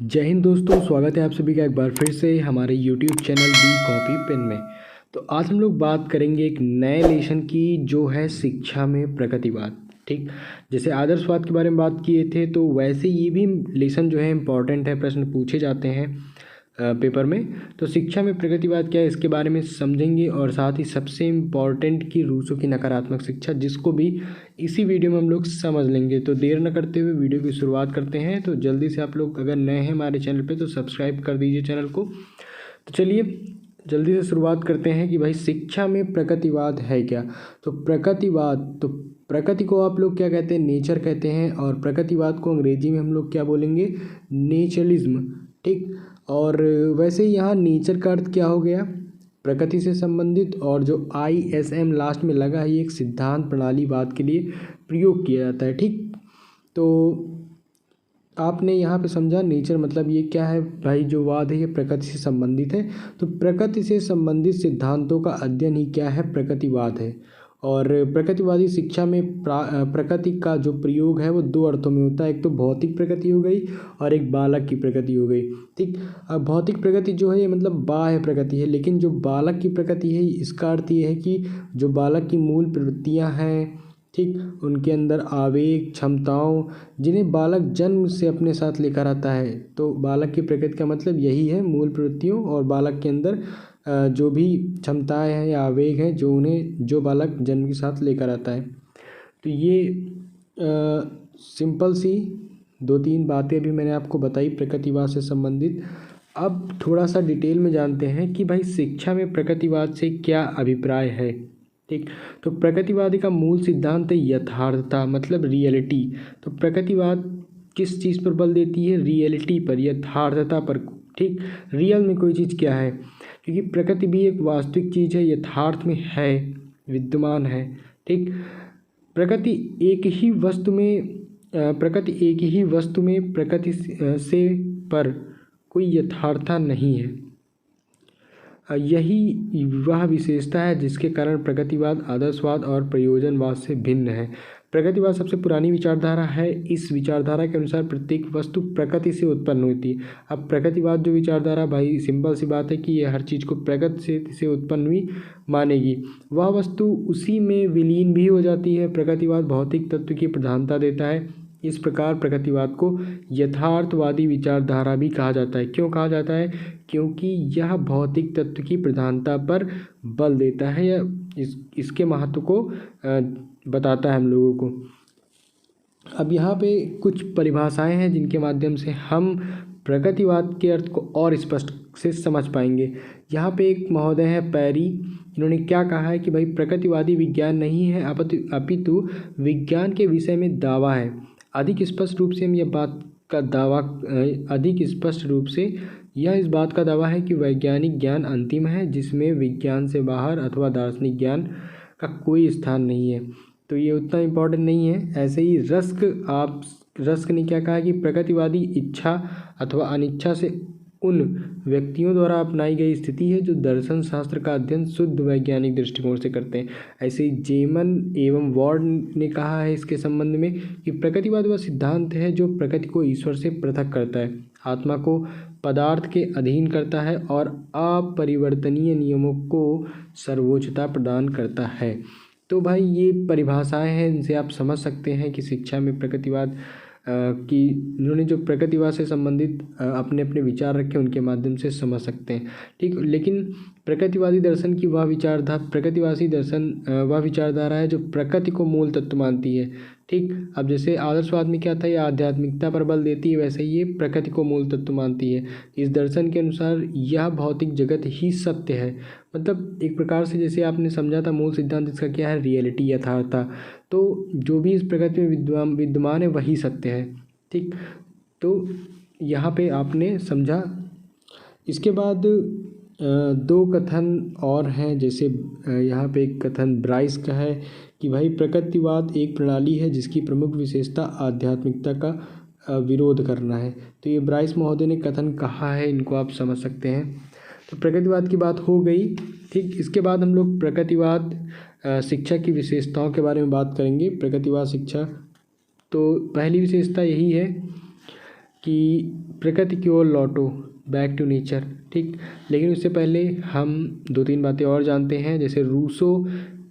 जय हिंद दोस्तों, स्वागत है आप सभी का एक बार फिर से हमारे YouTube चैनल दी कॉपी पेन में। तो आज हम लोग बात करेंगे एक नए लेसन की जो है शिक्षा में प्रगतिवाद। ठीक, जैसे आदर्शवाद के बारे में बात किए थे तो वैसे ये भी लेसन जो है इम्पॉर्टेंट है, प्रश्न पूछे जाते हैं पेपर में। तो शिक्षा में प्रगतिवाद क्या है इसके बारे में समझेंगे और साथ ही सबसे इम्पॉर्टेंट की रूसों की नकारात्मक शिक्षा, जिसको भी इसी वीडियो में हम लोग समझ लेंगे। तो देर न करते हुए वीडियो की शुरुआत करते हैं। तो जल्दी से आप लोग अगर नए हैं हमारे चैनल पे तो सब्सक्राइब कर दीजिए चैनल को। तो चलिए जल्दी से शुरुआत करते हैं कि भाई शिक्षा में प्रगतिवाद है क्या। तो प्रगतिवाद, तो प्रकृति को आप लोग क्या कहते हैं, नेचर कहते हैं, और प्रगतिवाद को अंग्रेजी में हम लोग क्या बोलेंगे, नेचरलिज्म। ठीक, और वैसे ही यहाँ नेचर का अर्थ क्या हो गया, प्रकृति से संबंधित, और जो ISM लास्ट में लगा है ये एक सिद्धांत प्रणालीवाद के लिए प्रयोग किया जाता है। ठीक, तो आपने यहाँ पे समझा नेचर मतलब ये क्या है भाई, जो वाद है ये प्रकृति से संबंधित है। तो प्रकृति से संबंधित सिद्धांतों का अध्ययन ही क्या है, प्रकृतिवाद है। और प्रकृतिवादी शिक्षा में प्रकृति का जो प्रयोग है वो दो अर्थों में होता है, एक तो भौतिक प्रकृति हो गई और एक बालक की प्रकृति हो गई। ठीक, अब भौतिक प्रकृति जो है ये मतलब बाह्य प्रकृति है, लेकिन जो बालक की प्रकृति है इसका अर्थ ये है कि जो बालक की मूल प्रवृत्तियाँ हैं, ठीक, उनके अंदर आवेग, क्षमताओं, जिन्हें बालक जन्म से अपने साथ लेकर आता है। तो बालक की प्रकृति का मतलब यही है, मूल प्रवृत्तियों और बालक के अंदर जो भी क्षमताएं हैं या आवेग हैं जो बालक जन्म के साथ लेकर आता है। तो ये सिंपल सी दो तीन बातें अभी मैंने आपको बताई प्रकृतिवाद से संबंधित। अब थोड़ा सा डिटेल में जानते हैं कि भाई शिक्षा में प्रकृतिवाद से क्या अभिप्राय है। ठीक, तो प्रकृतिवादी का मूल सिद्धांत है यथार्थता, मतलब रियलिटी। तो प्रकृतिवाद किस चीज़ पर बल देती है, रियलिटी पर, यथार्थता पर। ठीक, रियल में कोई चीज़ क्या है, क्योंकि प्रकृति भी एक वास्तविक चीज़ है, यथार्थ में है, विद्यमान है। ठीक, प्रकृति एक ही वस्तु में प्रकृति से पर कोई यथार्थता नहीं है। यही वह विशेषता है जिसके कारण प्रगतिवाद आदर्शवाद और प्रयोजनवाद से भिन्न है। प्रगतिवाद सबसे पुरानी विचारधारा है। इस विचारधारा के अनुसार प्रत्येक वस्तु प्रकृति से उत्पन्न होती है। अब प्रगतिवाद जो विचारधारा, भाई सिंपल सी बात है कि ये हर चीज़ को प्रकृति से उत्पन्न हुई मानेगी, वह वस्तु उसी में विलीन भी हो जाती है। प्रगतिवाद भौतिक तत्व की प्रधानता देता है। इस प्रकार प्रगतिवाद को यथार्थवादी विचारधारा भी कहा जाता है। क्यों कहा जाता है, क्योंकि यह भौतिक तत्व की प्रधानता पर बल देता है या इसके महत्व को बताता है हम लोगों को। अब यहाँ पे कुछ परिभाषाएं हैं जिनके माध्यम से हम प्रगतिवाद के अर्थ को और स्पष्ट से समझ पाएंगे। यहाँ पे एक महोदय है पैरी, इन्होंने क्या कहा है कि भाई प्रगतिवादी विज्ञान नहीं है अपितु विज्ञान के विषय में दावा है। अधिक स्पष्ट रूप से यह इस बात का दावा है कि वैज्ञानिक ज्ञान अंतिम है, जिसमें विज्ञान से बाहर अथवा दार्शनिक ज्ञान का कोई स्थान नहीं है। तो ये उतना इम्पोर्टेंट नहीं है। ऐसे ही रस्क ने क्या कहा कि प्रगतिवादी इच्छा अथवा अनिच्छा से उन व्यक्तियों द्वारा अपनाई गई स्थिति है जो दर्शन शास्त्र का अध्ययन शुद्ध वैज्ञानिक दृष्टिकोण से करते हैं। ऐसे ही जेमन एवं वॉर्ड ने कहा है इसके संबंध में कि प्रकृतिवाद वह सिद्धांत है जो प्रकृति को ईश्वर से पृथक करता है, आत्मा को पदार्थ के अधीन करता है और अपरिवर्तनीय नियमों को सर्वोच्चता प्रदान करता है। तो भाई ये परिभाषाएं हैं, इनसे आप समझ सकते हैं कि शिक्षा में प्रकृतिवाद कि इन्होंने जो प्रकृतिवाद से संबंधित अपने अपने विचार रखे उनके माध्यम से समझ सकते हैं। ठीक, लेकिन प्रकृतिवादी दर्शन की प्रकृतिवादी दर्शन वह विचारधारा है जो प्रकृति को मूल तत्व मानती है। ठीक, अब जैसे आदर्शवाद में क्या था, ये आध्यात्मिकता पर बल देती है, वैसे ये प्रकृति को मूल तत्व मानती है। इस दर्शन के अनुसार यह भौतिक जगत ही सत्य है। मतलब एक प्रकार से जैसे आपने समझा था मूल सिद्धांत इसका क्या है, रियलिटी, यथार्थता। तो जो भी इस प्रकृति में विद्यमान है वही सत्य है। ठीक, तो यहाँ पे आपने समझा। इसके बाद दो कथन और हैं, जैसे यहाँ पे एक कथन ब्राइस का है कि भाई प्रकृतिवाद एक प्रणाली है जिसकी प्रमुख विशेषता आध्यात्मिकता का विरोध करना है। तो ये ब्राइस महोदय ने कथन कहा है, इनको आप समझ सकते हैं। तो प्रकृतिवाद की बात हो गई। ठीक, इसके बाद हम लोग प्रकृतिवाद शिक्षा की विशेषताओं के बारे में बात करेंगे। प्रकृतिवाद शिक्षा, तो पहली विशेषता यही है कि प्रकृति की ओर लौटो, बैक टू नेचर। ठीक, लेकिन उससे पहले हम 2-3 बातें और जानते हैं। जैसे रूसो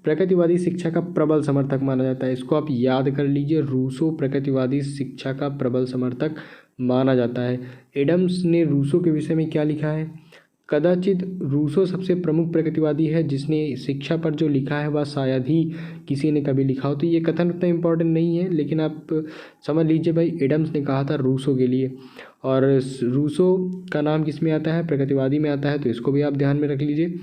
प्रकृतिवादी शिक्षा का प्रबल समर्थक माना जाता है, इसको आप याद कर लीजिए। रूसो प्रकृतिवादी शिक्षा का प्रबल समर्थक माना जाता है। एडम्स ने रूसो के विषय में क्या लिखा है? कदाचित रूसो सबसे प्रमुख प्रकृतिवादी है जिसने शिक्षा पर जो लिखा है वह शायद ही किसी ने कभी लिखा हो। तो ये कथन उतना इम्पोर्टेंट नहीं है, लेकिन आप समझ लीजिए भाई, एडम्स ने कहा था रूसो के लिए। और रूसो का नाम किस में आता है? प्रकृतिवादी में आता है, तो इसको भी आप ध्यान में रख लीजिए।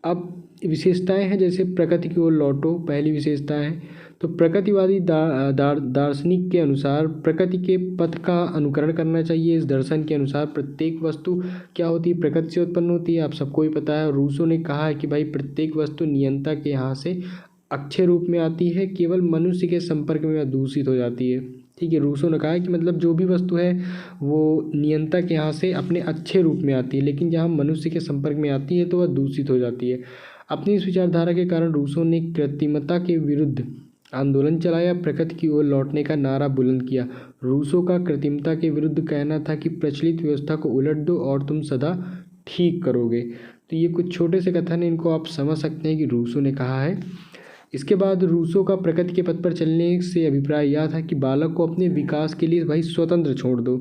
अब विशेषताएं हैं, जैसे प्रकृति की ओर लौटो, पहली विशेषता है। तो प्रकृतिवादी दार्शनिक के अनुसार प्रकृति के पथ का अनुकरण करना चाहिए। इस दर्शन के अनुसार प्रत्येक वस्तु क्या होती है? प्रकृति से उत्पन्न होती है, आप सबको ही पता है। रूसो ने कहा है कि भाई प्रत्येक वस्तु नियंता के यहाँ से अक्षय रूप में आती है, केवल मनुष्य के संपर्क में वह दूषित हो जाती है। ठीक है, रूसो ने कहा है कि मतलब जो भी वस्तु है वो नियंता के यहाँ से अपने अच्छे रूप में आती है, लेकिन जहाँ मनुष्य के संपर्क में आती है तो वह दूषित हो जाती है। अपनी इस विचारधारा के कारण रूसो ने कृत्रिमता के विरुद्ध आंदोलन चलाया, प्रकृति की ओर लौटने का नारा बुलंद किया। रूसो का कृत्रिमता के विरुद्ध कहना था कि प्रचलित व्यवस्था को उलट दो और तुम सदा ठीक करोगे। तो ये कुछ छोटे से कथन हैं, इनको आप समझ सकते हैं कि रूसो ने कहा है। इसके बाद रूसो का प्रकृति के पथ पर चलने से अभिप्राय यह था कि बालक को अपने विकास के लिए भाई स्वतंत्र छोड़ दो,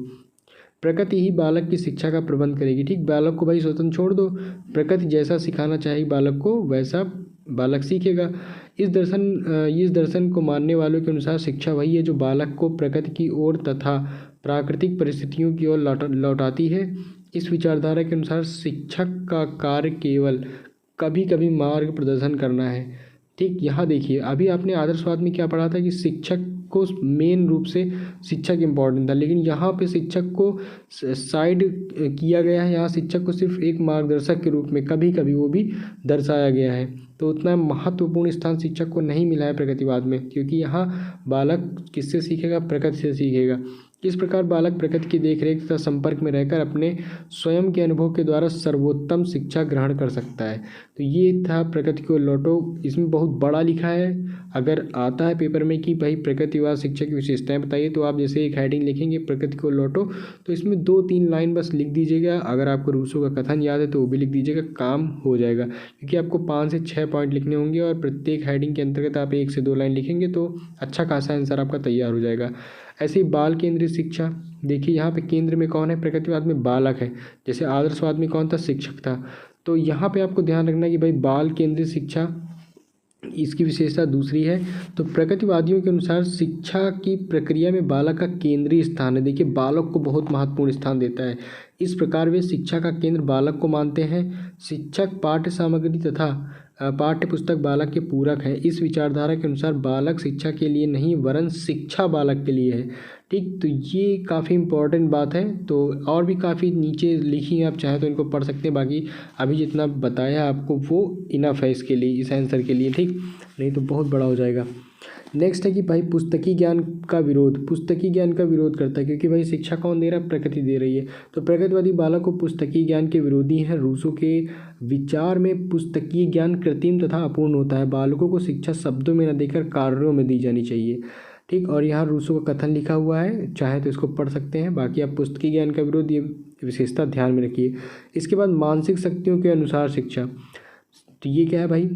प्रकृति ही बालक की शिक्षा का प्रबंध करेगी। ठीक, बालक को भाई स्वतंत्र छोड़ दो, प्रकृति जैसा सिखाना चाहेगी बालक को वैसा बालक सीखेगा। इस दर्शन को मानने वालों के अनुसार शिक्षा वही है जो बालक को प्रकृति की ओर तथा प्राकृतिक परिस्थितियों की ओर लौटाती है। इस विचारधारा के अनुसार शिक्षक का कार्य केवल कभी कभी मार्ग प्रदर्शन करना है। ठीक, यहाँ देखिए, अभी आपने आदर्शवाद में क्या पढ़ा था कि शिक्षक को मेन रूप से शिक्षक इम्पॉर्टेंट था, लेकिन यहाँ पे शिक्षक को साइड किया गया है। यहाँ शिक्षक को सिर्फ एक मार्गदर्शक के रूप में कभी कभी वो भी दर्शाया गया है। तो उतना महत्वपूर्ण स्थान शिक्षक को नहीं मिला है प्रकृतिवाद में, क्योंकि यहाँ बालक किससे सीखेगा? प्रकृति से सीखेगा। इस प्रकार बालक प्रकृति की देखरेख तथा संपर्क में रहकर अपने स्वयं के अनुभव के द्वारा सर्वोत्तम शिक्षा ग्रहण कर सकता है। तो ये था प्रकृति को लौटो। इसमें बहुत बड़ा लिखा है, अगर आता है पेपर में कि भाई प्रकृतिवाद शिक्षा की विशेषताएं बताइए, तो आप जैसे एक हेडिंग लिखेंगे प्रकृति को लौटो, तो इसमें 2-3 लाइन बस लिख दीजिएगा। अगर आपको रूसो का कथन याद है तो वो भी लिख दीजिएगा, काम हो जाएगा। क्योंकि आपको 5 से 6 पॉइंट लिखने होंगे और प्रत्येक हेडिंग के अंतर्गत आप 1 से 2 लाइन लिखेंगे तो अच्छा खासा आंसर आपका तैयार हो जाएगा। ऐसे ही बाल केंद्रित शिक्षा, देखिए यहाँ पे केंद्र में कौन है? प्रकृतिवाद में बालक है। जैसे आदर्शवाद में कौन था? शिक्षक था। तो यहाँ पे आपको ध्यान रखना है कि भाई बाल केंद्रित शिक्षा, इसकी विशेषता दूसरी है। तो प्रकृतिवादियों के अनुसार शिक्षा की प्रक्रिया में बालक का केंद्रीय स्थान है। देखिए, बालक को बहुत महत्वपूर्ण स्थान देता है। इस प्रकार वे शिक्षा का केंद्र बालक को मानते हैं। शिक्षक पाठ्य सामग्री तथा पाठ्य पुस्तक बालक के पूरक है। इस विचारधारा के अनुसार बालक शिक्षा के लिए नहीं वरन शिक्षा बालक के लिए है। ठीक, तो ये काफ़ी इम्पोर्टेंट बात है। तो और भी काफ़ी नीचे लिखी है, आप चाहें तो इनको पढ़ सकते हैं। बाकी अभी जितना बताया आपको वो इनफ है इसके लिए, इस आंसर के लिए। ठीक, नहीं तो बहुत बड़ा हो जाएगा। नेक्स्ट है कि भाई पुस्तकीय ज्ञान का विरोध। पुस्तकीय ज्ञान का विरोध करता है, क्योंकि भाई शिक्षा कौन दे रहा है? प्रकृति दे रही है। तो प्रकृतिवादी बालक को पुस्तकीय ज्ञान के विरोधी हैं। रूसो के विचार में पुस्तकीय ज्ञान कृत्रिम तथा अपूर्ण होता है। बालकों को शिक्षा शब्दों में न देकर कार्यों में दी जानी चाहिए। ठीक, और यहाँ रूसो का कथन लिखा हुआ है, चाहे तो इसको पढ़ सकते हैं। बाकी आप पुस्तकीय ज्ञान का विरोध, ये विशेषता ध्यान में रखिए। इसके बाद मानसिक शक्तियों के अनुसार शिक्षा, तो ये क्या है भाई?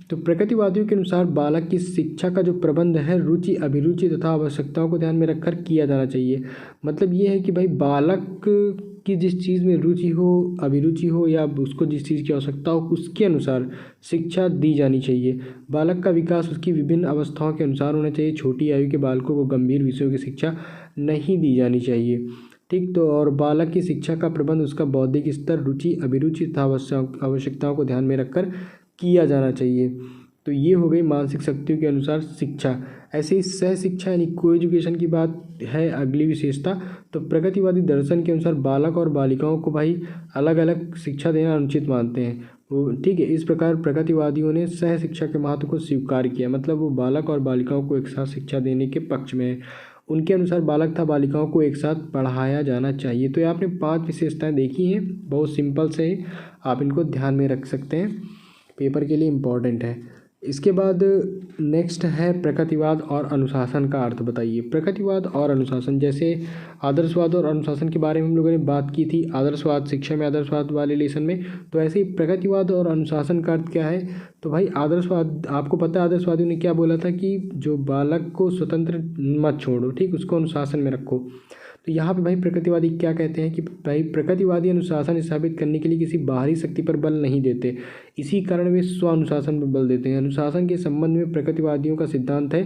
तो प्रकृतिवादियों के अनुसार बालक की शिक्षा का जो प्रबंध है रुचि, अभिरुचि तथा आवश्यकताओं को ध्यान में रखकर किया जाना चाहिए। मतलब ये है कि भाई बालक की जिस चीज़ में रुचि हो, अभिरुचि हो या उसको जिस चीज़ की आवश्यकता हो, उसके अनुसार शिक्षा दी जानी चाहिए। बालक का विकास उसकी विभिन्न अवस्थाओं के अनुसार होना चाहिए। छोटी आयु के बालकों को गंभीर विषयों की शिक्षा नहीं दी जानी चाहिए। ठीक, तो और बालक की शिक्षा का प्रबंध उसका बौद्धिक स्तर, रुचि, अभिरुचि तथा आवश्यकताओं को ध्यान में रखकर किया जाना चाहिए। तो ये हो गई मानसिक शक्तियों के अनुसार शिक्षा। ऐसे ही सह शिक्षा यानी को एजुकेशन की बात है अगली विशेषता। तो प्रगतिवादी दर्शन के अनुसार बालक और बालिकाओं को भाई अलग अलग शिक्षा देना अनुचित मानते हैं वो। ठीक है, इस प्रकार प्रगतिवादियों ने सह शिक्षा के महत्व को स्वीकार किया। मतलब वो बालक और बालिकाओं को एक साथ शिक्षा देने के पक्ष में है। उनके अनुसार बालक तथा बालिकाओं को एक साथ पढ़ाया जाना चाहिए। तो ये आपने 5 विशेषताएं देखी हैं, बहुत सिंपल से आप इनको ध्यान में रख सकते हैं, पेपर के लिए इम्पॉर्टेंट है। इसके बाद नेक्स्ट है प्रकृतिवाद और अनुशासन का अर्थ बताइए। प्रकृतिवाद और अनुशासन, जैसे आदर्शवाद और अनुशासन के बारे में हम लोगों ने बात की थी आदर्शवाद शिक्षा में, आदर्शवाद वाले लेसन में, तो ऐसे ही प्रकृतिवाद और अनुशासन का अर्थ क्या है। तो भाई आदर्शवाद, आपको पता है आदर्शवादियों ने क्या बोला था कि जो बालक को स्वतंत्र मत छोड़ो, ठीक, उसको अनुशासन में रखो। तो यहाँ पे भाई प्रकृतिवादी क्या कहते हैं कि भाई प्रकृतिवादी अनुशासन स्थापित करने के लिए किसी बाहरी शक्ति पर बल नहीं देते, इसी कारण वे स्व अनुशासन पर बल देते हैं। अनुशासन के संबंध में प्रकृतिवादियों का सिद्धांत है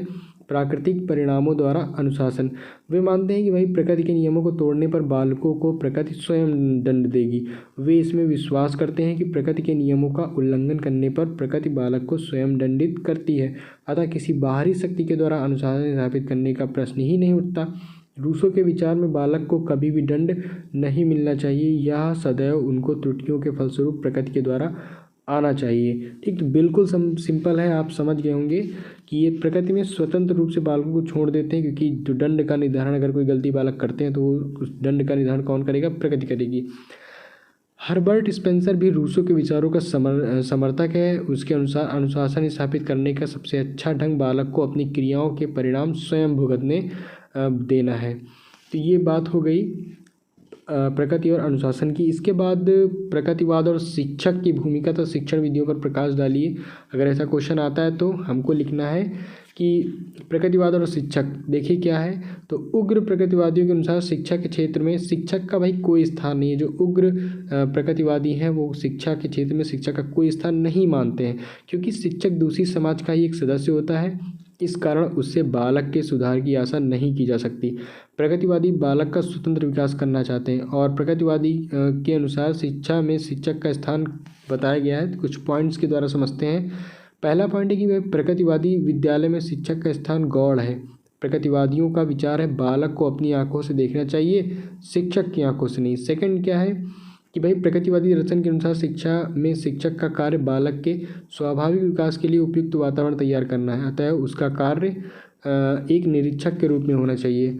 प्राकृतिक परिणामों द्वारा अनुशासन। वे मानते हैं कि भाई प्रकृति के नियमों को तोड़ने पर बालकों को प्रकृति स्वयं दंड देगी। वे इसमें विश्वास करते हैं कि प्रकृति के नियमों का उल्लंघन करने पर प्रकृति बालक को स्वयं दंडित करती है, अतः किसी बाहरी शक्ति के द्वारा अनुशासन स्थापित करने का प्रश्न ही नहीं उठता। रूसो के विचार में बालक को कभी भी दंड नहीं मिलना चाहिए, यह सदैव उनको त्रुटियों के फलस्वरूप प्रकृति के द्वारा आना चाहिए। ठीक, तो बिल्कुल सिंपल है, आप समझ गए होंगे कि ये प्रकृति में स्वतंत्र रूप से बालकों को छोड़ देते हैं, क्योंकि जो दंड का निर्धारण अगर कोई गलती बालक करते हैं तो उस दंड का निर्धारण कौन करेगा, प्रकृति करेगी। हर्बर्ट स्पेंसर भी रूसो के विचारों का समर्थक है। उसके अनुसार अनुशासन स्थापित करने का सबसे अच्छा ढंग बालक को अपनी क्रियाओं के परिणाम स्वयं भुगतने देना है। तो ये बात हो गई प्रकृति और अनुशासन की। इसके बाद प्रकृतिवाद और शिक्षक की भूमिका, तो शिक्षण विधियों पर प्रकाश डालिए। अगर ऐसा क्वेश्चन आता है तो हमको लिखना है कि प्रकृतिवाद और शिक्षक, देखिए क्या है। तो उग्र प्रकृतिवादियों के अनुसार शिक्षा के क्षेत्र में शिक्षक का भाई कोई स्थान नहीं है। जो उग्र प्रकृतिवादी हैं वो शिक्षा के क्षेत्र में शिक्षक का कोई स्थान नहीं मानते हैं, क्योंकि शिक्षक दूसरी समाज का ही एक सदस्य होता है, इस कारण उससे बालक के सुधार की आशा नहीं की जा सकती। प्रगतिवादी बालक का स्वतंत्र विकास करना चाहते हैं और प्रगतिवादी के अनुसार शिक्षा में शिक्षक का स्थान बताया गया है। कुछ पॉइंट्स के द्वारा समझते हैं। पहला पॉइंट है कि वह प्रगतिवादी विद्यालय में शिक्षक का स्थान गौड़ है। प्रगतिवादियों का विचार है बालक को अपनी आंखों से देखना चाहिए, शिक्षक की आंखों से नहीं। सेकंड क्या है कि भाई प्रकृतिवादी दर्शन के अनुसार शिक्षा में शिक्षक का कार्य बालक के स्वाभाविक विकास के लिए उपयुक्त वातावरण तैयार करना है, अतः उसका कार्य एक निरीक्षक के रूप में होना चाहिए।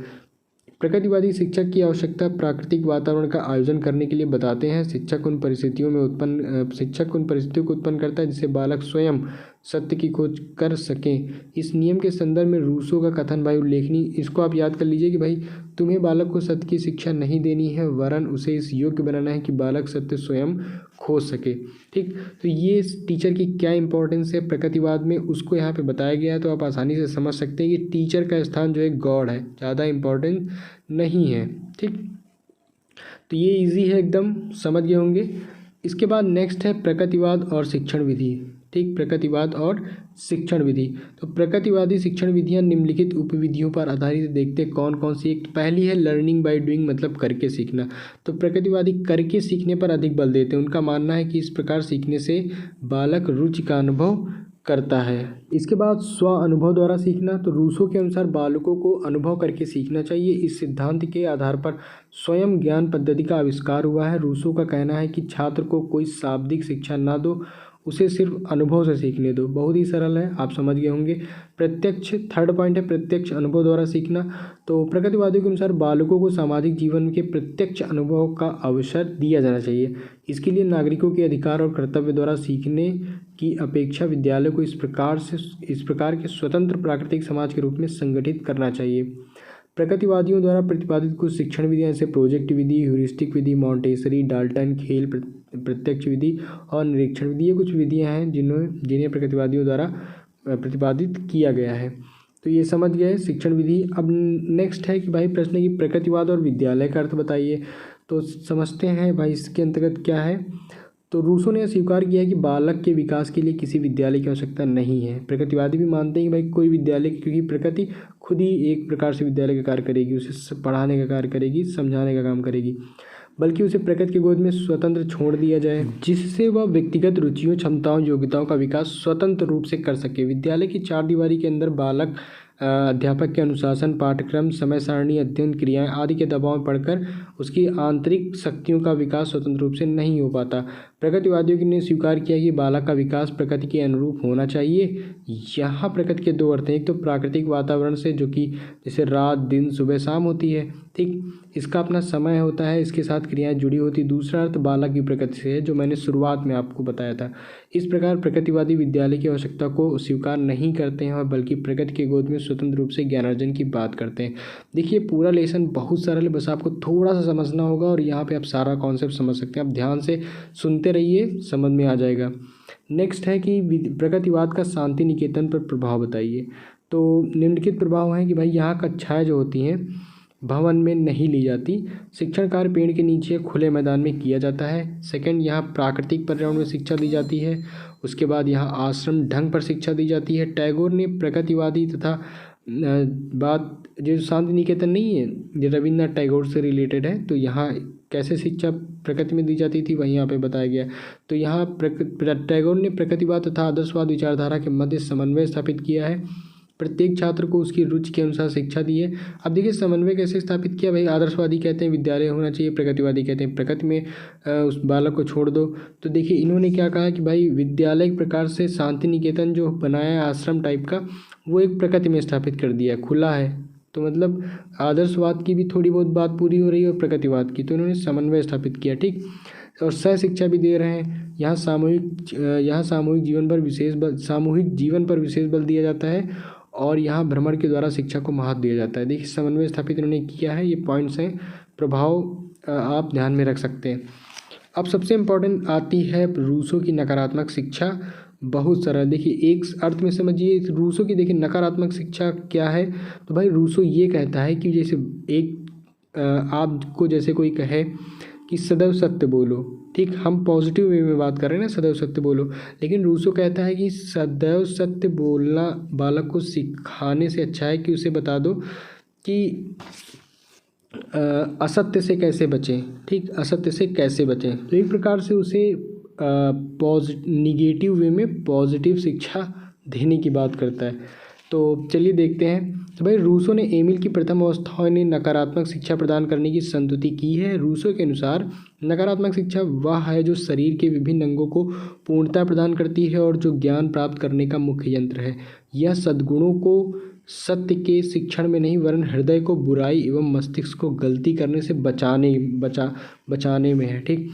प्रकृतिवादी शिक्षक की आवश्यकता प्राकृतिक वातावरण का आयोजन करने के लिए बताते हैं। शिक्षक उन परिस्थितियों को उत्पन्न करता है जिससे बालक स्वयं सत्य की खोज कर सकें। इस नियम के संदर्भ में रूसो का कथन भाई उल्लेखनीय, इसको आप याद कर लीजिए कि भाई तुम्हें बालक को सत्य की शिक्षा नहीं देनी है, वरन उसे इस योग्य बनाना है कि बालक सत्य स्वयं खोज सके। ठीक, तो ये टीचर की क्या इंपॉर्टेंस है प्रकृतिवाद में, उसको यहाँ पे बताया गया है। तो आप आसानी से समझ सकते हैं कि टीचर का स्थान जो है गॉड है, ज़्यादा इम्पोर्टेंट नहीं है। ठीक, तो ये इजी है एकदम, समझ गए होंगे। इसके बाद नेक्स्ट है प्रकृतिवाद और शिक्षण विधि। ठीक, प्रकृतिवाद और शिक्षण विधि। तो प्रकृतिवादी शिक्षण विधियां निम्नलिखित उपविधियों पर आधारित, देखते हैं कौन कौन सी। एक पहली है लर्निंग बाय डूइंग, मतलब करके सीखना। तो प्रकृतिवादी करके सीखने पर अधिक बल देते हैं। उनका मानना है कि इस प्रकार सीखने से बालक रुचि का अनुभव करता है। इसके बाद स्व अनुभव द्वारा सीखना। तो रूसो के अनुसार बालकों को अनुभव करके सीखना चाहिए। इस सिद्धांत के आधार पर स्वयं ज्ञान पद्धति का आविष्कार हुआ है। रूसो का कहना है कि छात्र को कोई शाब्दिक शिक्षा ना दो, उसे सिर्फ अनुभव से सीखने दो। बहुत ही सरल है, आप समझ गए होंगे। प्रत्यक्ष, थर्ड पॉइंट है प्रत्यक्ष अनुभव द्वारा सीखना। तो प्रकृतिवादियों के अनुसार बालकों को सामाजिक जीवन के प्रत्यक्ष अनुभव का अवसर दिया जाना चाहिए। इसके लिए नागरिकों के अधिकार और कर्तव्य द्वारा सीखने की अपेक्षा विद्यालय को इस प्रकार के स्वतंत्र प्राकृतिक समाज के रूप में संगठित करना चाहिए। प्रकृतिवादियों द्वारा प्रतिपादित कुछ शिक्षण विधियां जैसे प्रोजेक्ट विधि, ह्यूरिस्टिक विधि, मॉन्टेसरी, डाल्टन, खेल, प्रत्यक्ष विधि और निरीक्षण विधि, ये कुछ विधियां हैं जिन्हें प्रकृतिवादियों द्वारा प्रतिपादित किया गया है। तो ये समझ गए शिक्षण विधि। अब नेक्स्ट है कि भाई प्रश्न है कि प्रकृतिवाद और विद्यालय का अर्थ बताइए। तो समझते हैं भाई इसके अंतर्गत क्या है। तो रूसो ने स्वीकार किया है कि बालक के विकास के लिए किसी विद्यालय की आवश्यकता नहीं है। प्रकृतिवादी भी मानते हैं कि भाई कोई विद्यालय, क्योंकि प्रकृति खुद ही एक प्रकार से विद्यालय का कार्य करेगी, उसे पढ़ाने का कार्य करेगी, समझाने का काम करेगी, बल्कि उसे प्रकृति की गोद में स्वतंत्र छोड़ दिया जाए, जिससे वह व्यक्तिगत रुचियों, क्षमताओं, योग्यताओं का विकास स्वतंत्र रूप से कर सके। विद्यालय की चार दीवारी के अंदर बालक अध्यापक के अनुशासन, पाठ्यक्रम, समय सारणी, अध्ययन, क्रियाएं आदि के दबाव में पड़कर उसकी आंतरिक शक्तियों का विकास स्वतंत्र रूप से नहीं हो पाता। प्रकृतिवादियों ने स्वीकार किया कि बालक का विकास प्रकृति के अनुरूप होना चाहिए। यहाँ प्रकृति के दो अर्थ हैं, एक तो प्राकृतिक वातावरण से, जो कि जैसे रात दिन सुबह शाम होती है, ठीक, इसका अपना समय होता है, इसके साथ क्रियाएं जुड़ी होती। दूसरा अर्थ बालक की प्रकृति से है, जो मैंने शुरुआत में आपको बताया था। इस प्रकार प्रकृतिवादी विद्यालय की आवश्यकता को स्वीकार नहीं करते हैं और बल्कि प्रकृति के गोद में स्वतंत्र रूप से ज्ञानार्जन की बात करते हैं। देखिए पूरा लेसन बहुत सरल है, बस आपको थोड़ा सा समझना होगा और यहाँ पे आप सारा कॉन्सेप्ट समझ सकते हैं। आप ध्यान से सुनते रहिए, समझ में आ जाएगा। नेक्स्ट है कि प्रकृतिवाद का शांति निकेतन पर प्रभाव बताइए। तो निम्नलिखित प्रभाव हैं कि भाई यहाँ कक्षाएँ जो होती हैं भवन में नहीं ली जाती। शिक्षण कार्य पेड़ के नीचे खुले मैदान में किया जाता है। सेकंड, यहाँ प्राकृतिक पर्यावरण में शिक्षा दी जाती है। उसके बाद यहाँ आश्रम ढंग पर शिक्षा दी जाती है। टैगोर ने प्रकृतिवादी तथा बात जो शांति निकेतन नहीं है, जो रविन्द्रनाथ टैगोर से रिलेटेड है, तो यहाँ कैसे शिक्षा प्रकृति में दी जाती थी वही यहाँ पे बताया गया। तो यहाँ टैगोर ने प्रकृतिवाद तथा आदर्शवाद विचारधारा के मध्य समन्वय स्थापित किया है। प्रत्येक छात्र को उसकी रुचि के अनुसार शिक्षा दी है। अब देखिए समन्वय कैसे स्थापित किया भाई। आदर्शवादी कहते हैं विद्यालय होना चाहिए, प्रकृतिवादी कहते हैं प्रकृति में उस बालक को छोड़ दो। तो देखिए इन्होंने क्या कहा कि भाई विद्यालय एक प्रकार से शांति निकेतन जो बनाया है आश्रम टाइप का, वो एक प्रकृति में स्थापित कर दिया है, खुला है। तो मतलब आदर्शवाद की भी थोड़ी बहुत बात पूरी हो रही है और प्रकृतिवाद की, तो इन्होंने समन्वय स्थापित किया, ठीक। और सह शिक्षा भी दे रहे हैं। यहाँ सामूहिक जीवन पर विशेष बल दिया जाता है और यहाँ भ्रमण के द्वारा शिक्षा को महत्व दिया जाता है। देखिए समन्वय स्थापित इन्होंने किया है, ये पॉइंट्स हैं, प्रभाव आप ध्यान में रख सकते हैं। अब सबसे इम्पोर्टेंट आती है रूसो की नकारात्मक शिक्षा। बहुत सरल, देखिए एक अर्थ में समझिए रूसो की। देखिए नकारात्मक शिक्षा क्या है, तो भाई रूसो ये कहता है कि जैसे आपको जैसे कोई कहे कि सदैव सत्य बोलो, ठीक, हम पॉजिटिव वे में बात कर रहे हैं ना, सदैव सत्य बोलो, लेकिन रूसो कहता है कि सदैव सत्य बोलना बालक को सिखाने से अच्छा है कि उसे बता दो कि असत्य से कैसे बचें, ठीक, असत्य से कैसे बचें। तो एक प्रकार से उसे निगेटिव वे में पॉजिटिव शिक्षा देने की बात करता है। तो चलिए देखते हैं। तो भाई रूसो ने एमिल की प्रथम अवस्थाओं में नकारात्मक शिक्षा प्रदान करने की संस्तुति की है। रूसो के अनुसार नकारात्मक शिक्षा वह है जो शरीर के विभिन्न अंगों को पूर्णता प्रदान करती है और जो ज्ञान प्राप्त करने का मुख्य यंत्र है। यह सद्गुणों को सत्य के शिक्षण में नहीं वरन हृदय को बुराई एवं मस्तिष्क को गलती करने से बचाने में है, ठीक।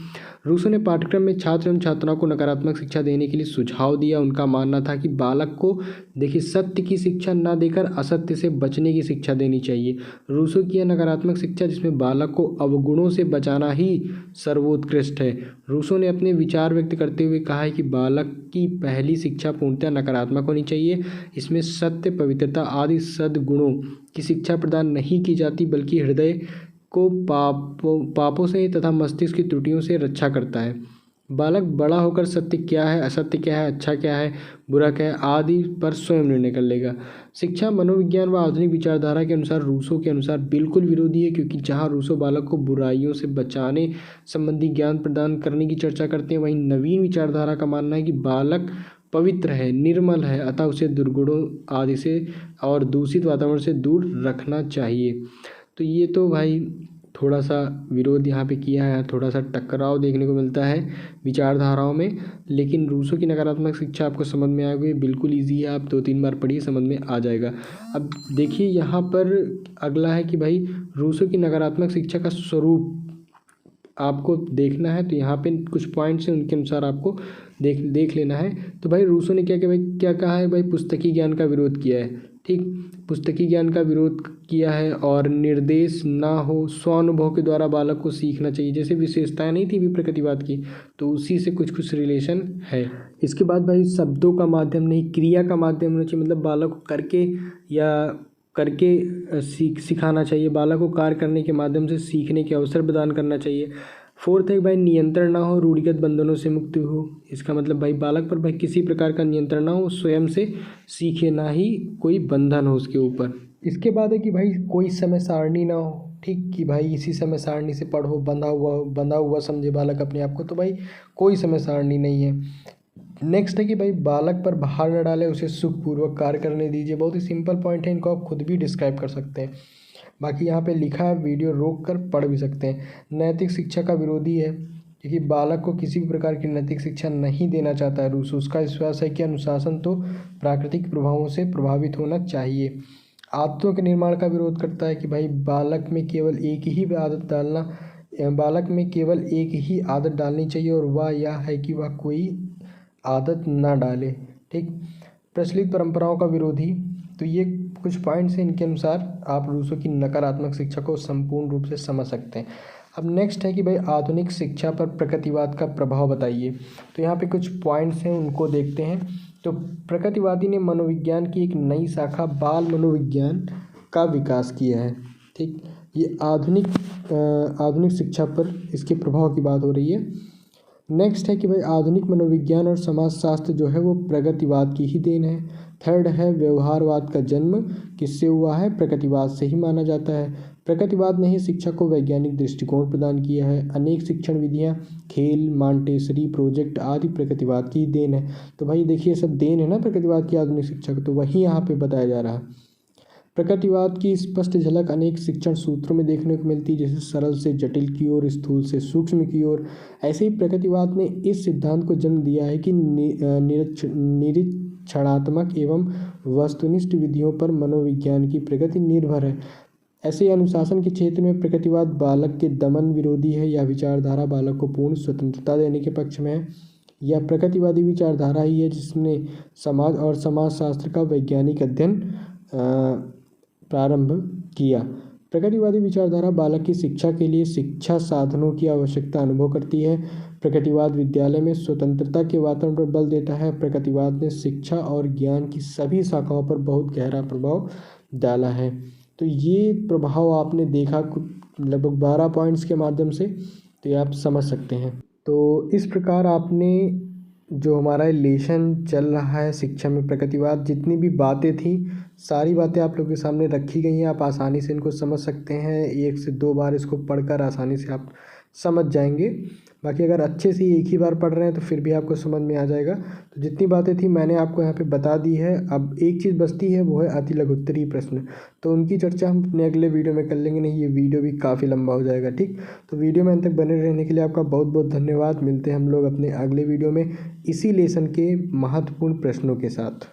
रूसो ने पाठ्यक्रम में छात्र एवं छात्राओं को नकारात्मक शिक्षा देने के लिए सुझाव दिया। उनका मानना था कि बालक को देखिए सत्य की शिक्षा न देकर असत्य से बचने की शिक्षा देनी चाहिए। रूसो की यह नकारात्मक शिक्षा जिसमें बालक को अवगुणों से बचाना ही सर्वोत्कृष्ट है। रूसो ने अपने विचार व्यक्त करते हुए कहा है कि बालक की पहली शिक्षा पूर्णतः नकारात्मक होनी चाहिए। इसमें सत्य, पवित्रता आदि सद्गुणों की शिक्षा प्रदान नहीं की जाती, बल्कि हृदय को पापों से तथा मस्तिष्क की त्रुटियों से रक्षा करता है। बालक बड़ा होकर सत्य क्या है, असत्य क्या है, अच्छा क्या है, बुरा क्या है आदि पर स्वयं निर्णय कर लेगा। शिक्षा मनोविज्ञान व आधुनिक विचारधारा के अनुसार रूसो के अनुसार बिल्कुल विरोधी है, क्योंकि जहाँ रूसो बालक को बुराइयों से बचाने संबंधी ज्ञान प्रदान करने की चर्चा करते हैं, वहीं नवीन विचारधारा का मानना है कि बालक पवित्र है, निर्मल है, अतः उसे दुर्गुणों आदि से और दूषित वातावरण से दूर रखना चाहिए। तो ये तो भाई थोड़ा सा विरोध यहाँ पे किया है, थोड़ा सा टकराव देखने को मिलता है विचारधाराओं में, लेकिन रूसो की नकारात्मक शिक्षा आपको समझ में आएगी, बिल्कुल इजी है, आप 2-3 बार पढ़िए समझ में आ जाएगा। अब देखिए यहाँ पर अगला है कि भाई रूसो की नकारात्मक शिक्षा का स्वरूप आपको देखना है, तो यहाँ पे कुछ पॉइंट्स हैं, उनके अनुसार आपको देख लेना है। तो भाई रूसो ने क्या कहा है भाई, पुस्तकी ज्ञान का विरोध किया है, ठीक, पुस्तकी ज्ञान का विरोध किया है और निर्देश ना हो, स्वानुभव के द्वारा बालक को सीखना चाहिए। जैसे विशेषताएं नहीं थी भी प्रकृतिवाद की, तो उसी से कुछ रिलेशन है। इसके बाद भाई शब्दों का माध्यम नहीं, क्रिया का माध्यम होना चाहिए, मतलब बालक को करके सिखाना चाहिए, बालक को कार्य करने के माध्यम से सीखने के अवसर प्रदान करना चाहिए। फोर्थ है भाई नियंत्रण ना हो, रूढ़िगत बंधनों से मुक्त हो। इसका मतलब भाई बालक पर भाई किसी प्रकार का नियंत्रण ना हो, स्वयं से सीखे, ना ही कोई बंधन हो उसके ऊपर। इसके बाद है कि भाई कोई समय सारणी ना हो, ठीक, कि भाई इसी समय सारणी से पढ़ो, बंधा हुआ समझे बालक अपने आप को, तो भाई कोई समय सारणी नहीं है। नेक्स्ट है कि भाई बालक पर भार न डालें, उसे सुखपूर्वक कार्य करने दीजिए। बहुत ही सिंपल पॉइंट है, इनको आप खुद भी डिस्क्राइब कर सकते हैं, बाकी यहाँ पे लिखा है, वीडियो रोक कर पढ़ भी सकते हैं। नैतिक शिक्षा का विरोधी है, क्योंकि बालक को किसी भी प्रकार की नैतिक शिक्षा नहीं देना चाहता है रूसो। उसका विश्वास है कि अनुशासन तो प्राकृतिक प्रभावों से प्रभावित होना चाहिए। आदतों के निर्माण का विरोध करता है कि भाई बालक में केवल एक ही आदत डालनी चाहिए और वह यह है कि वह कोई आदत ना डाले। ठीक। प्रचलित परंपराओं का विरोधी, तो ये कुछ पॉइंट्स हैं, इनके अनुसार आप रूसो की नकारात्मक शिक्षा को संपूर्ण रूप से समझ सकते हैं। अब नेक्स्ट है कि भाई आधुनिक शिक्षा पर प्रगतिवाद का प्रभाव बताइए। तो यहाँ पे कुछ पॉइंट्स हैं, उनको देखते हैं। तो प्रगतिवादी ने मनोविज्ञान की एक नई शाखा बाल मनोविज्ञान का विकास किया है। ठीक। ये आधुनिक शिक्षा पर इसके प्रभाव की बात हो रही है। नेक्स्ट है कि भाई आधुनिक मनोविज्ञान और समाजशास्त्र जो है वो प्रगतिवाद की ही देन है। थर्ड है व्यवहारवाद का जन्म किससे हुआ है, प्रगतिवाद से ही माना जाता है। प्रगतिवाद ने ही शिक्षा को वैज्ञानिक दृष्टिकोण प्रदान किया है। अनेक शिक्षण विधियां, खेल, मॉन्टेसरी प्रोजेक्ट आदि प्रगतिवाद की देन है। तो भाई देखिए सब देन है ना प्रगतिवाद की आधुनिक शिक्षा को, तो वही यहाँ पे बताया जा रहा है। प्रगतिवाद की स्पष्ट झलक अनेक शिक्षण सूत्रों में देखने को मिलती है, जैसे सरल से जटिल की ओर, स्थूल से सूक्ष्म की ओर। ऐसे ही प्रगतिवाद ने इस सिद्धांत को जन्म दिया है कि निरीक्षणात्मक एवं वस्तुनिष्ठ विधियों पर मनोविज्ञान की प्रगति निर्भर है। ऐसे अनुशासन के क्षेत्र में प्रगतिवाद बालक के दमन विरोधी है। यह विचारधारा बालक को पूर्ण स्वतंत्रता देने के पक्ष में है। यह प्रगतिवादी विचारधारा ही है जिसने समाज और समाजशास्त्र का वैज्ञानिक अध्ययन प्रारंभ किया। प्रगतिवादी विचारधारा बालक की शिक्षा के लिए शिक्षा साधनों की आवश्यकता अनुभव करती है। प्रगतिवाद विद्यालय में स्वतंत्रता के वातावरण पर बल देता है। प्रगतिवाद ने शिक्षा और ज्ञान की सभी शाखाओं पर बहुत गहरा प्रभाव डाला है। तो ये प्रभाव आपने देखा लगभग 12 पॉइंट्स के माध्यम से, तो ये आप समझ सकते हैं। तो इस प्रकार आपने जो हमारा लेसन चल रहा है शिक्षा में प्रगतिवाद, जितनी भी बातें थी सारी बातें आप लोगों के सामने रखी गई हैं। आप आसानी से इनको समझ सकते हैं। 1 से 2 बार इसको पढ़कर आसानी से आप समझ जाएंगे। बाकी अगर अच्छे से एक ही बार पढ़ रहे हैं तो फिर भी आपको समझ में आ जाएगा। तो जितनी बातें थी मैंने आपको यहाँ पे बता दी है। अब एक चीज़ बचती है, वो है अति लघुत्तरीय प्रश्न। तो उनकी चर्चा हम अपने अगले वीडियो में कर लेंगे, नहीं ये वीडियो भी काफ़ी लंबा हो जाएगा। ठीक। तो वीडियो में अंत तक बने रहने के लिए आपका बहुत बहुत धन्यवाद। मिलते हैं हम लोग अपने अगले वीडियो में इसी लेसन के महत्वपूर्ण प्रश्नों के साथ।